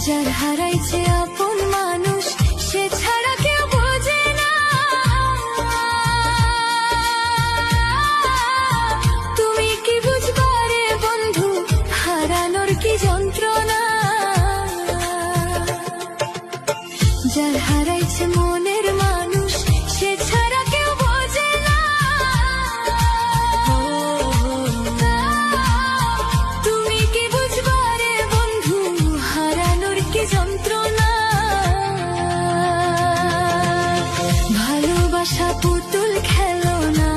যার হারাইছে আপন মানুষ সে ছাড়া কেউ বোঝে না। তুমি কি বুঝবা রে বন্ধু হারানোর কি যন্ত্রণা। যার হারাইছে মনের মানুষ সে ছাড়া কেউ বোঝে না। তুমি কি বুঝবা রে বন্ধু হারানোর কি যন্ত্রণা। ভালোবাসা পুতুল খেলো না,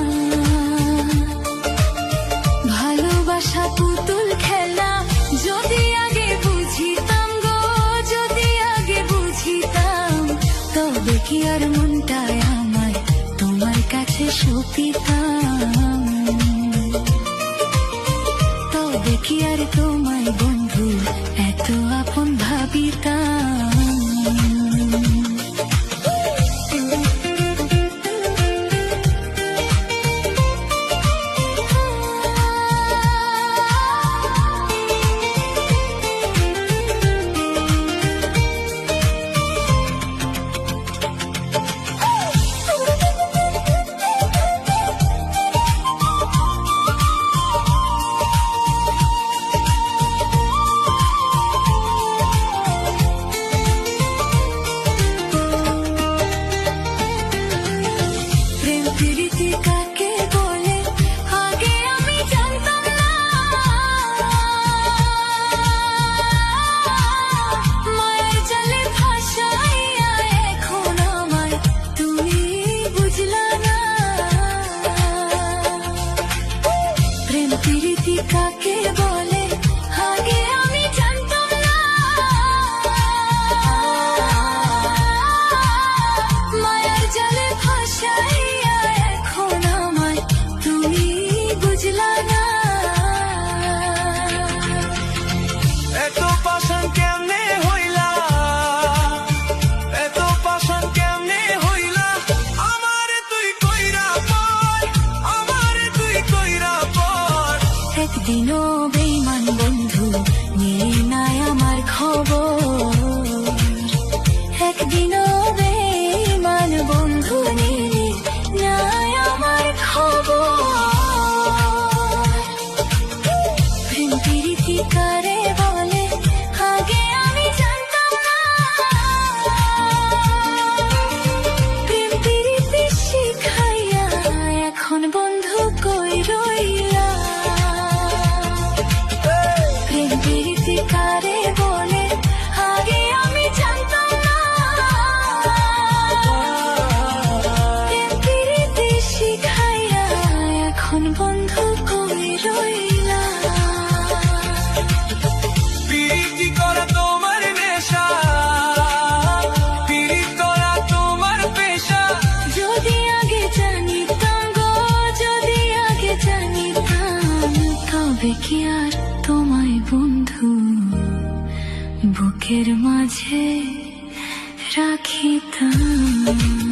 ভালোবাসা পুতুল খেলা। যদি আগে বুঝিতাম গো, যদি আগে বুঝিতাম, তবে কি আর মনটায় আমার তোমার কাছে সপিতাম। তবে কি আর তোমায় বন্ধু এত আপন ভাবিতাম। প্রীতি কাকে বলে আগে আমি জানতাম না। মায়ের জালে ভাসাইয়া এখন আমায় তুমি বুঝলা না। প্রেম প্রীতি কাকে বলে আগে আমি জানতাম না। মায়ের জালে ভাসাইয়া এখন আমায় তুমি বুঝলা না। এত পাষাণ কেমনে হইলা, এত পাষাণ কেমনে হইলা। আমারে তুই কইরা পর, আমারে তুই কইরা পর। একদিনও বেঈমান বন্ধু নিয়ে নাই আমার খবর। একদিনও বেঈমান বন্ধু নিয়ে নাই আমার খবর। প্রেম প্রীতি কারে বলে আগে আমি জানতাম না। প্রেম প্রীতি শিখাইয়া এখন বন্ধু কই রইলা। প্রেম প্রীতি কারে বলে আগে আমি জানতাম না। প্রেম প্রীতি শিখাইয়া এখন বন্ধু কই রইলা। প্রীতি করা তোমার নেশা, প্রীতি করা তোমার পেশা। যদি আগে জানিতাম গো, যদি আগে জানিতাম, তবে কি আর তোমায় বন্ধু বুকের মাঝে রাখিতাম।